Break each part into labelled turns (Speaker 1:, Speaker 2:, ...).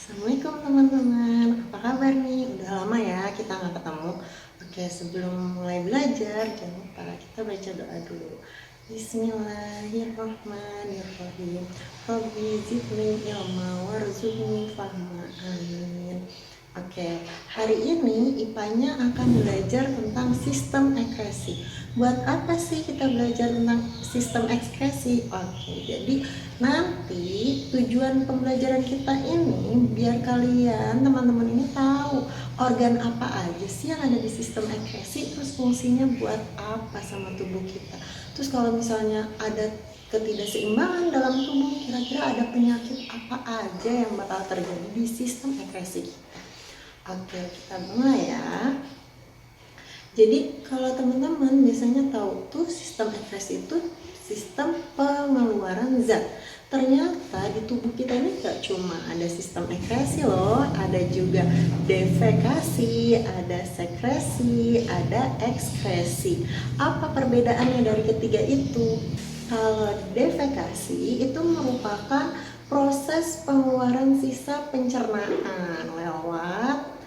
Speaker 1: Assalamualaikum teman-teman, apa kabar nih? Udah lama ya kita nggak ketemu. Oke, sebelum mulai belajar, jangan lupa kita baca doa dulu. Bismillahirrahmanirrahim. Rabbi zidni ilma warzuqni fahma. Amin. Oke, hari ini IPA-nya akan belajar tentang sistem ekspresi. Buat apa sih kita belajar tentang sistem ekspresi? Oke, jadi nanti tujuan pembelajaran kita ini biar kalian teman-teman ini tahu organ apa aja sih yang ada di sistem ekspresi, terus fungsinya buat apa sama tubuh kita. Terus kalau misalnya ada ketidakseimbangan dalam tubuh, kira-kira ada penyakit apa aja yang bakal terjadi di sistem ekspresi kita. Oke, kita mulai ya. Jadi kalau teman-teman biasanya tahu tuh sistem ekspresi itu sistem pengeluaran zat. Ternyata di tubuh kita ini gak cuma ada sistem ekskresi loh, ada juga defekasi, ada sekresi, ada ekskresi. Apa perbedaannya dari ketiga itu? Kalau defekasi itu merupakan proses pengeluaran sisa pencernaan lewat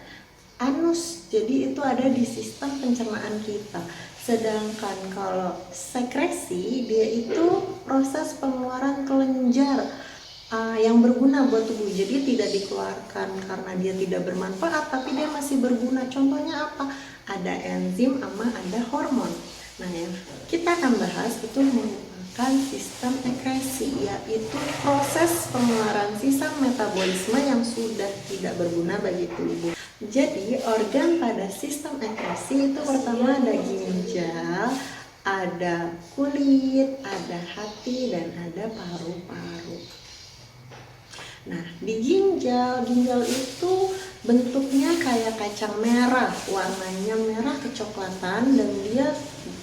Speaker 1: anus, jadi itu ada di sistem pencernaan kita. Sedangkan kalau sekresi dia itu proses pengeluaran kelenjar yang berguna buat tubuh, jadi tidak dikeluarkan karena dia tidak bermanfaat tapi dia masih berguna. Contohnya apa? Ada enzim sama ada hormon. Nah, yang kita akan bahas itu merupakan sistem ekskresi, yaitu proses pengeluaran sisa metabolisme yang sudah tidak berguna bagi tubuh. Jadi organ pada sistem ekskresi itu pertama ada ginjal, ada kulit, ada hati, dan ada paru-paru. Nah, di ginjal itu bentuknya kayak kacang merah, warnanya merah kecoklatan, dan dia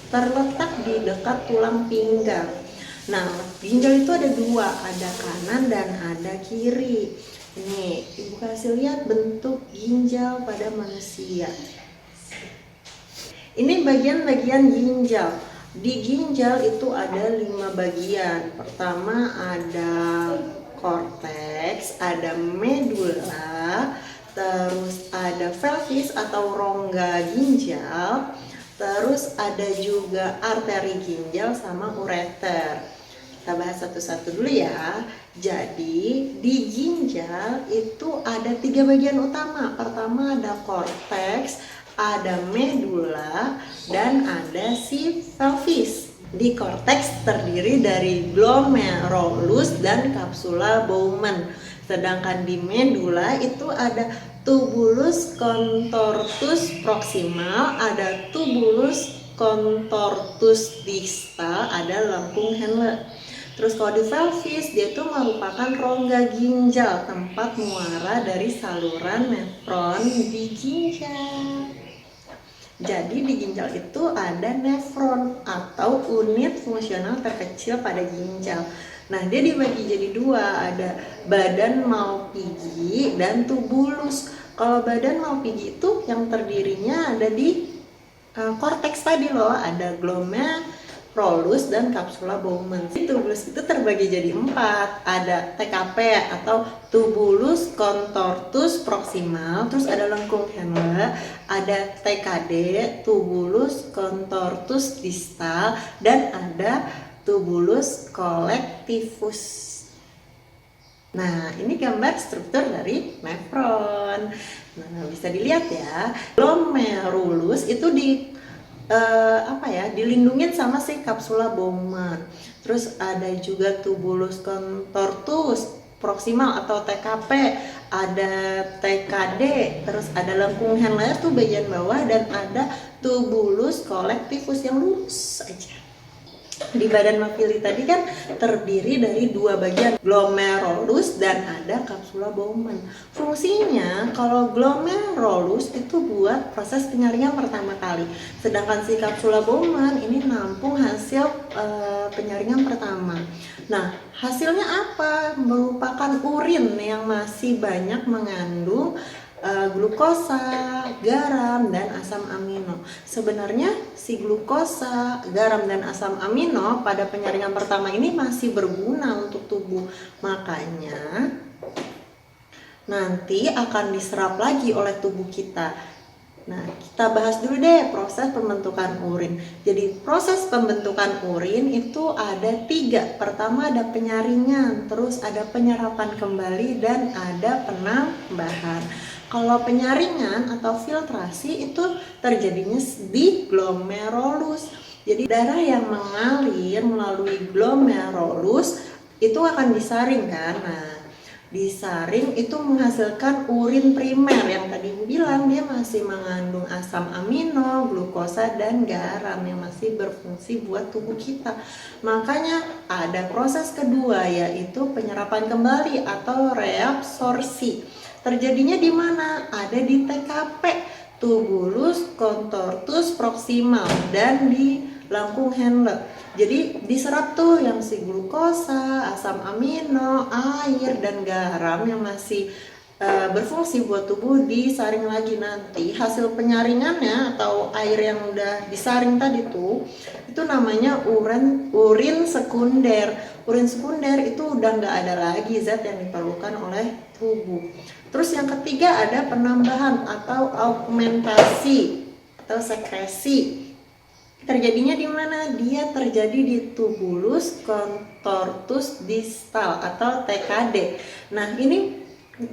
Speaker 1: terletak di dekat tulang pinggang. Nah, ginjal itu ada dua, ada kanan dan ada kiri. Ini ibu kasih lihat bentuk ginjal pada manusia. Ini bagian-bagian ginjal. Di ginjal itu ada 5 bagian. Pertama ada korteks, ada medula, terus ada pelvis atau rongga ginjal, terus ada juga arteri ginjal sama ureter. Kita bahas satu-satu dulu ya. Jadi di ginjal itu ada 3 bagian utama. Pertama ada korteks, ada medula, dan ada si pelvis. Di korteks terdiri dari glomerulus dan capsula Bowman. Sedangkan di medula itu ada tubulus contortus proximal, ada tubulus contortus distal, ada lengkung Henle. Terus kalau di pelvis dia itu merupakan rongga ginjal, tempat muara dari saluran nefron di ginjal. Jadi di ginjal itu ada nefron atau unit fungsional terkecil pada ginjal. Nah, dia dibagi jadi 2, ada badan Malpighi dan tubulus. Kalau badan Malpighi itu yang terdirinya ada di korteks tadi loh, ada glomerulus dan capsula Bowman. Tubulus itu terbagi jadi 4, ada TKP atau tubulus contortus proximal, terus ada lengkung Henle, ada TKD, tubulus contortus distal, dan ada tubulus collectivus. Nah, ini gambar struktur dari nefron. Nah, bisa dilihat ya, glomerulus itu dilindungin sama si kapsula Bowman. Terus ada juga tubulus contortus proximal atau TKP, ada TKD, terus ada lengkung Henle tuh bagian bawah, dan ada tubulus collectivus yang lurus aja. Di badan Mapili tadi kan terdiri dari 2 bagian, glomerulus dan ada kapsula Bowman. Fungsinya kalau glomerulus itu buat proses penyaringan pertama kali, sedangkan si kapsula Bowman ini nampung hasil penyaringan pertama. Nah, hasilnya apa? Merupakan urin yang masih banyak mengandung glukosa, garam, dan asam amino. Sebenarnya si glukosa, garam, dan asam amino pada penyaringan pertama ini masih berguna untuk tubuh. Makanya nanti akan diserap lagi oleh tubuh kita. Nah, kita bahas dulu deh proses pembentukan urin. Jadi proses pembentukan urin itu ada 3. Pertama ada penyaringan, terus ada penyerapan kembali, dan ada penambahan. Kalau penyaringan atau filtrasi itu terjadinya di glomerulus. Jadi darah yang mengalir melalui glomerulus itu akan disaring kan. Nah, disaring itu menghasilkan urin primer yang tadi gue bilang dia masih mengandung asam amino, glukosa, dan garam yang masih berfungsi buat tubuh kita. Makanya ada proses kedua yaitu penyerapan kembali atau reabsorpsi. Terjadinya di mana? Ada di TKP, tubulus contortus proximal, dan di lengkung Henle. Jadi diserap tuh yang si glukosa, asam amino, air, dan garam yang masih berfungsi buat tubuh disaring lagi. Nanti hasil penyaringannya atau air yang udah disaring tadi tuh itu namanya urin sekunder. Urin sekunder itu udah nggak ada lagi zat yang diperlukan oleh tubuh. Terus yang ketiga ada penambahan atau augmentasi atau sekresi. Terjadinya di mana? Dia terjadi di tubulus contortus distal atau TKD. Nah, ini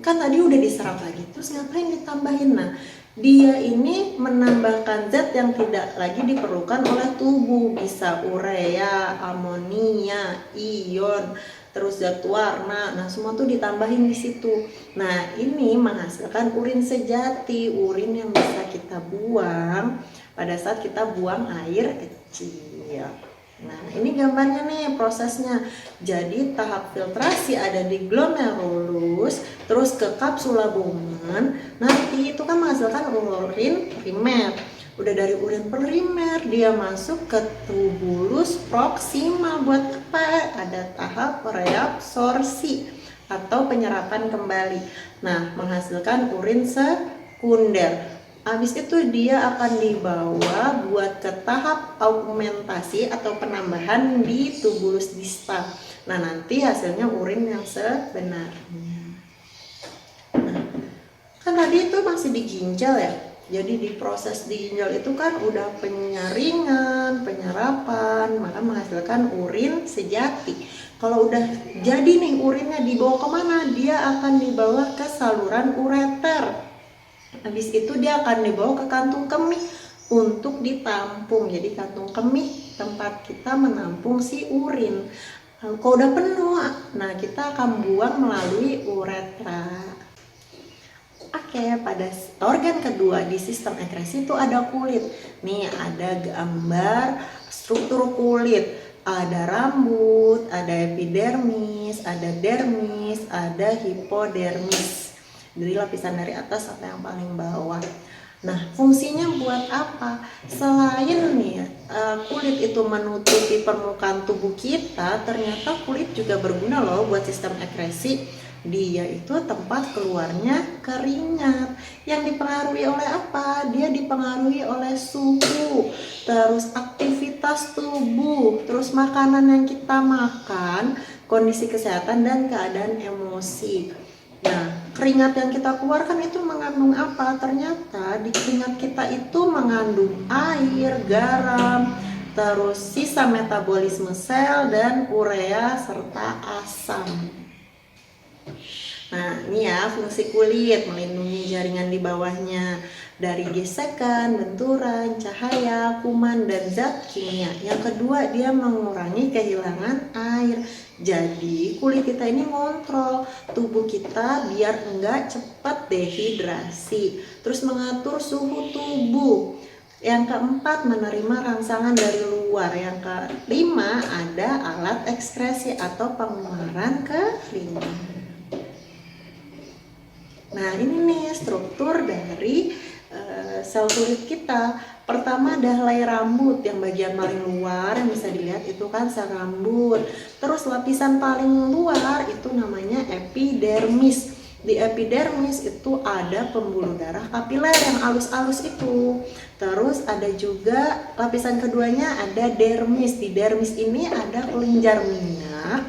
Speaker 1: kan tadi udah diserap lagi, terus ngapain ditambahin? Nah, dia ini menambahkan zat yang tidak lagi diperlukan oleh tubuh, bisa urea, amonia, ion, terus zat warna. Nah, semua tuh ditambahin di situ. Nah, ini menghasilkan urin sejati, urin yang bisa kita buang pada saat kita buang air kecil. Nah, ini gambarnya nih prosesnya. Jadi tahap filtrasi ada di glomerulus, terus ke kapsula Bowman. Nanti itu kan menghasilkan urin primer. Udah dari urin primer dia masuk ke tubulus proximal. Buat apa? Ada tahap reabsorpsi atau penyerapan kembali. Nah, menghasilkan urin sekunder. Habis itu dia akan dibawa buat ke tahap augmentasi atau penambahan di tubulus distal. Nah, nanti hasilnya urin yang sebenarnya. Nah, kan tadi itu masih di ginjal ya. Jadi di proses di ginjal itu kan udah penyaringan, penyerapan, maka menghasilkan urin sejati. Kalau udah jadi nih urinnya dibawa kemana? Dia akan dibawa ke saluran ureter. Habis itu dia akan dibawa ke kantung kemih untuk ditampung. Jadi kantung kemih tempat kita menampung si urin. Kalau udah penuh, nah kita akan buang melalui uretra. Oke, pada organ kedua di sistem ekskresi itu ada kulit. Nih ada gambar struktur kulit. Ada rambut, ada epidermis, ada dermis, ada hipodermis. Dari lapisan dari atas sampai yang paling bawah. Nah, fungsinya buat apa? Selain nih kulit itu menutupi permukaan tubuh kita, ternyata kulit juga berguna loh buat sistem ekskresi. Dia itu tempat keluarnya keringat. Yang dipengaruhi oleh apa? Dia dipengaruhi oleh suhu, terus aktivitas tubuh, terus makanan yang kita makan, kondisi kesehatan dan keadaan emosi. Nah, keringat yang kita keluarkan itu mengandung apa? Ternyata di keringat kita itu mengandung air, garam, terus sisa metabolisme sel, dan urea serta asam. Nah, ini ya fungsi kulit, melindungi jaringan di bawahnya dari gesekan, benturan, cahaya, kuman, dan zat kimia. Yang kedua, dia mengurangi kehilangan air. Jadi kulit kita ini ngontrol tubuh kita biar enggak cepat dehidrasi. Terus mengatur suhu tubuh. Yang keempat, menerima rangsangan dari luar. Yang kelima, ada alat ekskresi atau pengeluaran keringat. Nah, ini nih struktur dari sel kulit kita. Pertama ada helai rambut, yang bagian paling luar yang bisa dilihat itu kan sel rambut. Terus lapisan paling luar itu namanya epidermis. Di epidermis itu ada pembuluh darah kapiler yang alus-alus itu. Terus ada juga lapisan keduanya ada dermis. Di dermis ini ada kelenjar minyak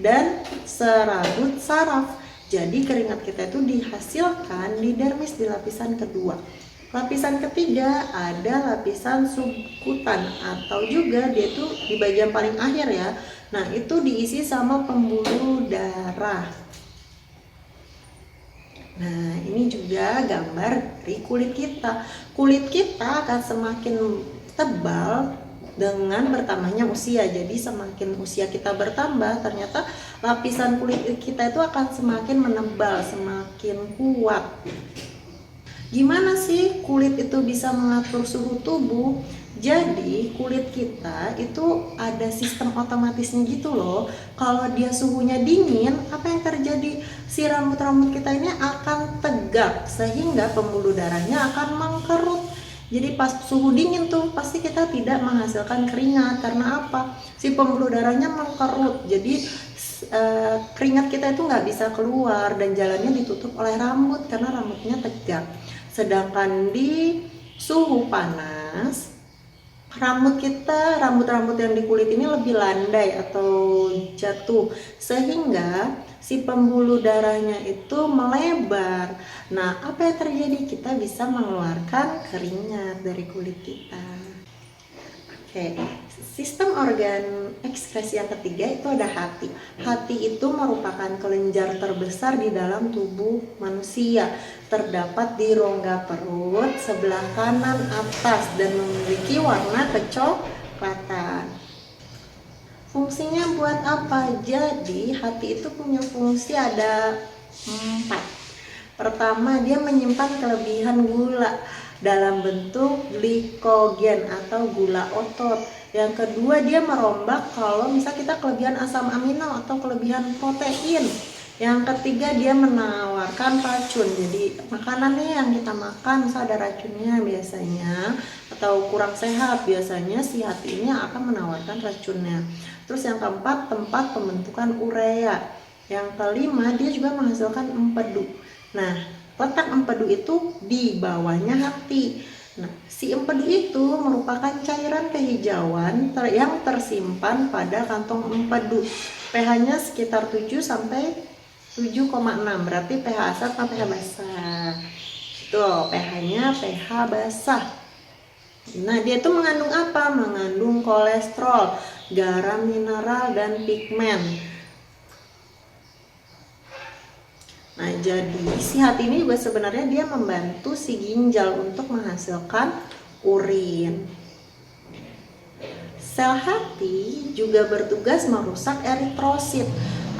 Speaker 1: dan serabut saraf. Jadi keringat kita itu dihasilkan di dermis di lapisan kedua. Lapisan ketiga ada lapisan subkutan atau juga dia itu di bagian paling akhir ya. Nah, itu diisi sama pembuluh darah. Nah, ini juga gambar dari kulit kita. Kulit kita akan semakin tebal dengan bertambahnya usia. Jadi semakin usia kita bertambah, ternyata lapisan kulit kita itu akan semakin menebal, semakin kuat. Gimana sih kulit itu bisa mengatur suhu tubuh? Jadi kulit kita itu ada sistem otomatisnya gitu loh. Kalau dia suhunya dingin, apa yang terjadi? Si rambut-rambut kita ini akan tegak sehingga pembuluh darahnya akan mengkerut. Jadi pas suhu dingin tuh pasti kita tidak menghasilkan keringat. Karena apa? Si pembuluh darahnya mengkerut. Jadi keringat kita itu nggak bisa keluar dan jalannya ditutup oleh rambut karena rambutnya tegak. Sedangkan di suhu panas, rambut-rambut yang di kulit ini lebih landai atau jatuh, sehingga si pembuluh darahnya itu melebar. Nah, apa yang terjadi? Kita bisa mengeluarkan keringat dari kulit kita. Oke, sistem organ ekskresi yang ketiga itu ada hati. Hati itu merupakan kelenjar terbesar di dalam tubuh manusia. Terdapat di rongga perut sebelah kanan atas dan memiliki warna kecoklatan. Fungsinya buat apa? Jadi hati itu punya fungsi ada 4. Pertama, dia menyimpan kelebihan gula dalam bentuk glikogen atau gula otot. Yang kedua, dia merombak kalau misal kita kelebihan asam amino atau kelebihan protein. Yang ketiga, dia menawarkan racun. Jadi makanannya yang kita makan misal ada racunnya biasanya atau kurang sehat, biasanya si hati ini akan menawarkan racunnya. Terus yang keempat, tempat pembentukan urea. Yang kelima, dia juga menghasilkan empedu. Nah, letak empedu itu di bawahnya hati. Nah, si empedu itu merupakan cairan kehijauan yang tersimpan pada kantong empedu. pH-nya sekitar 7 sampai 7,6, berarti pH asam atau pH basah. Tuh, pH-nya pH basah. Nah, dia itu mengandung apa? Mengandung kolesterol, garam mineral, dan pigmen. Nah, jadi si hati ini juga sebenarnya dia membantu si ginjal untuk menghasilkan urin. Sel hati juga bertugas merusak eritrosit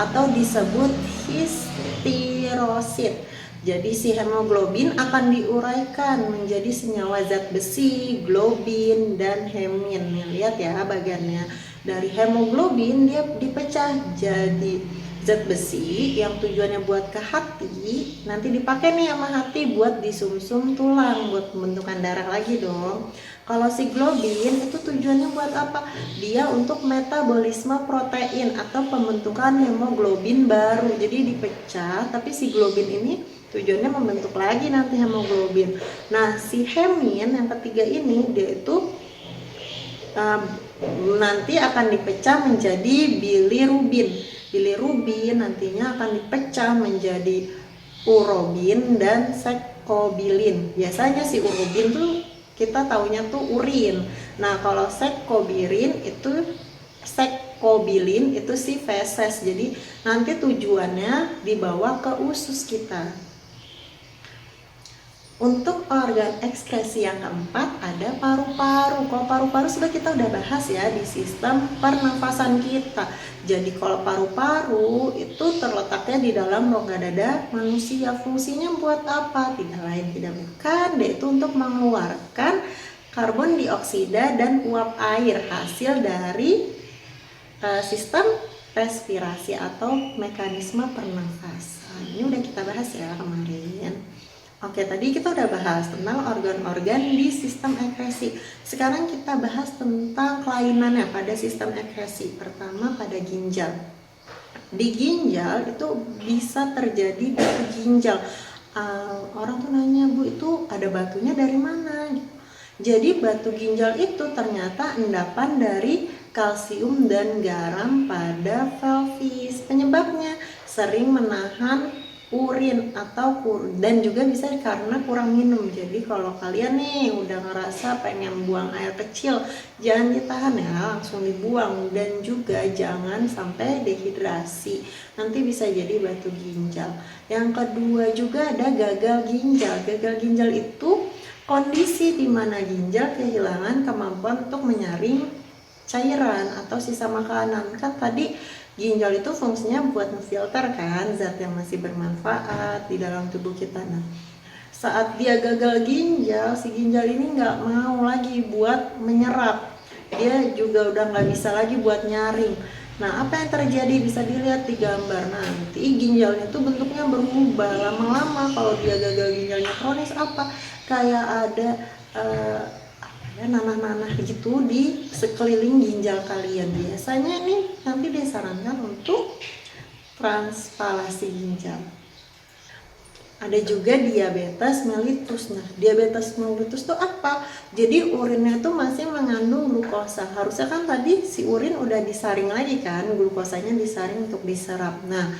Speaker 1: atau disebut histirosit. Jadi si hemoglobin akan diuraikan menjadi senyawa zat besi, globin, dan hemin. Lihat ya bagiannya. Dari hemoglobin dia dipecah jadi zat besi yang tujuannya buat ke hati, nanti dipakai nih sama hati buat di sumsum tulang, buat pembentukan darah lagi dong. Kalau si globin itu tujuannya buat apa? Dia untuk metabolisme protein atau pembentukan hemoglobin baru. Jadi dipecah, tapi si globin ini tujuannya membentuk lagi nanti hemoglobin. Nah, si hemin yang ketiga ini dia itu nanti akan dipecah menjadi bilirubin. Bilirubin nantinya akan dipecah menjadi urobin dan sekkobilin. Biasanya si urobin tuh kita taunya tuh urin. Nah, kalau sekkobilin itu si feses. Jadi nanti tujuannya dibawa ke usus kita. Untuk organ ekskresi yang keempat ada paru-paru. Kalau paru-paru sudah kita udah bahas ya di sistem pernafasan kita. Jadi kalau paru-paru itu terletaknya di dalam rongga dada manusia. Fungsinya buat apa? Tidak lain tidak bukan, yaitu untuk mengeluarkan karbon dioksida dan uap air hasil dari sistem respirasi atau mekanisme pernafasan. Ini udah kita bahas ya kemarin. Oke, tadi kita udah bahas tentang organ-organ di sistem ekskresi. Sekarang kita bahas tentang kelainannya pada sistem ekskresi. Pertama pada ginjal. Di ginjal itu bisa terjadi batu ginjal. Orang tuh nanya, Bu, itu ada batunya dari mana? Jadi batu ginjal itu ternyata endapan dari kalsium dan garam pada pelvis. Penyebabnya sering menahan urin atau dan juga bisa karena kurang minum. Jadi kalau kalian nih udah ngerasa pengen buang air kecil, jangan ditahan ya, langsung dibuang. Dan juga jangan sampai dehidrasi, nanti bisa jadi batu ginjal. Yang kedua juga ada gagal ginjal. Gagal ginjal itu kondisi di mana ginjal kehilangan kemampuan untuk menyaring cairan atau sisa makanan. Kan tadi ginjal itu fungsinya buat memfilter kan zat yang masih bermanfaat di dalam tubuh kita. Nah, saat dia gagal ginjal, si ginjal ini nggak mau lagi buat menyerap, dia juga udah nggak bisa lagi buat nyaring. Nah, apa yang terjadi bisa dilihat di gambar. Nanti ginjalnya tuh bentuknya berubah lama-lama. Kalau dia gagal ginjalnya kronis, apa kayak ada nanah-nanah gitu di sekeliling ginjal kalian. Biasanya nih nanti disarankan untuk transplantasi ginjal. Ada juga diabetes mellitus. Nah, diabetes mellitus itu apa? Jadi urinnya tuh masih mengandung glukosa. Harusnya kan tadi si urin udah disaring lagi kan, glukosanya disaring untuk diserap. Nah,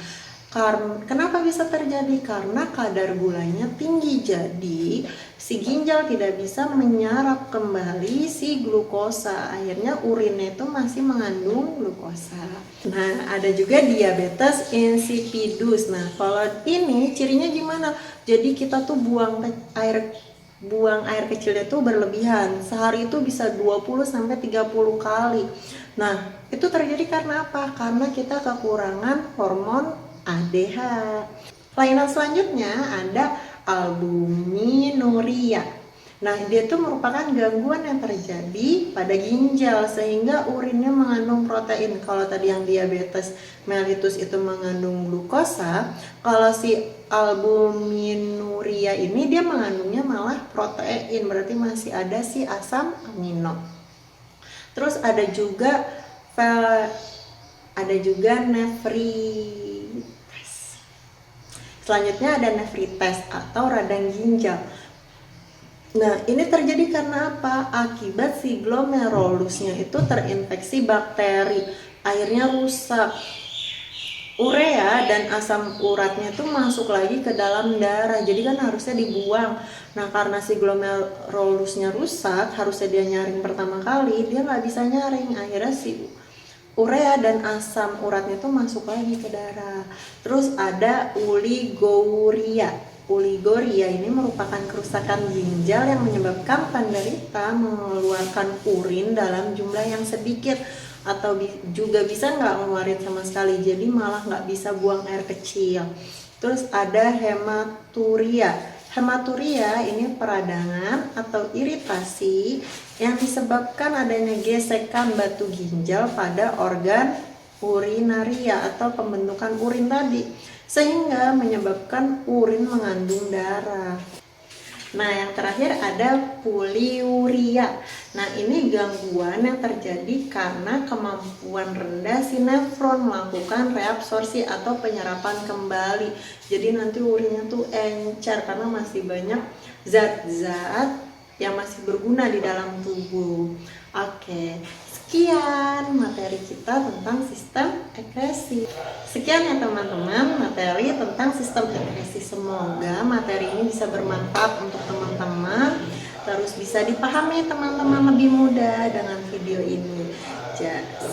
Speaker 1: kenapa bisa terjadi? Karena kadar gulanya tinggi, jadi si ginjal tidak bisa menyerap kembali si glukosa. Akhirnya urinnya itu masih mengandung glukosa. Nah, ada juga diabetes insipidus. Nah, kalau ini cirinya gimana? Jadi kita tuh buang air kecilnya tuh berlebihan. Sehari itu bisa 20-30 kali. Nah, itu terjadi karena apa? Karena kita kekurangan hormon ADH. Kelainan selanjutnya ada albuminuria. Nah, dia itu merupakan gangguan yang terjadi pada ginjal sehingga urinnya mengandung protein. Kalau tadi yang diabetes mellitus itu mengandung glukosa, kalau si albuminuria ini dia mengandungnya malah protein, berarti masih ada si asam amino. Terus ada juga nefritis. Selanjutnya ada nefritis atau radang ginjal. Nah, ini terjadi karena apa? Akibat si glomerulusnya itu terinfeksi bakteri, airnya rusak. Urea dan asam uratnya itu masuk lagi ke dalam darah, jadi kan harusnya dibuang. Nah, karena si glomerulusnya rusak, harusnya dia nyaring pertama kali, dia nggak bisa nyaring. Akhirnya si urea dan asam uratnya itu masuk lagi ke darah. Terus ada oliguria. Oliguria ini merupakan kerusakan ginjal yang menyebabkan penderita mengeluarkan urin dalam jumlah yang sedikit atau juga bisa nggak ngeluarin sama sekali, jadi malah nggak bisa buang air kecil. Terus ada hematuria. Hematuria ini peradangan atau iritasi yang disebabkan adanya gesekan batu ginjal pada organ urinaria atau pembentukan urin tadi, sehingga menyebabkan urin mengandung darah. Nah, yang terakhir ada poliuria. Nah, ini gangguan yang terjadi karena kemampuan rendah si nefron melakukan reabsorpsi atau penyerapan kembali. Jadi nanti urinnya tuh encer karena masih banyak zat-zat yang masih berguna di dalam tubuh. Oke, sekian materi kita tentang sistem ekresi. Sekian ya teman-teman materi tentang sistem ekresi. Semoga materi ini bisa bermanfaat untuk teman-teman, terus bisa dipahami teman-teman lebih mudah dengan video ini.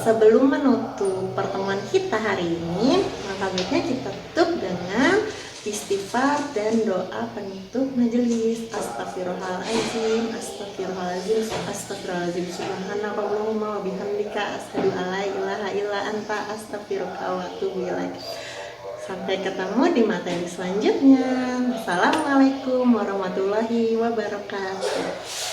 Speaker 1: Sebelum menutup pertemuan kita hari ini, maka baiknya kita tutup dengan istighfar dan doa penutup majelis. Astagfirullahaladzim, astagfirullahaladzim, astagfirullahaladzim, subhanakallahumma wa bihamdika, asyhadu an la ilaha illa anta, astaghfiruka wa atubu ilaik. Sampai ketemu di materi selanjutnya. Assalamualaikum warahmatullahi wabarakatuh.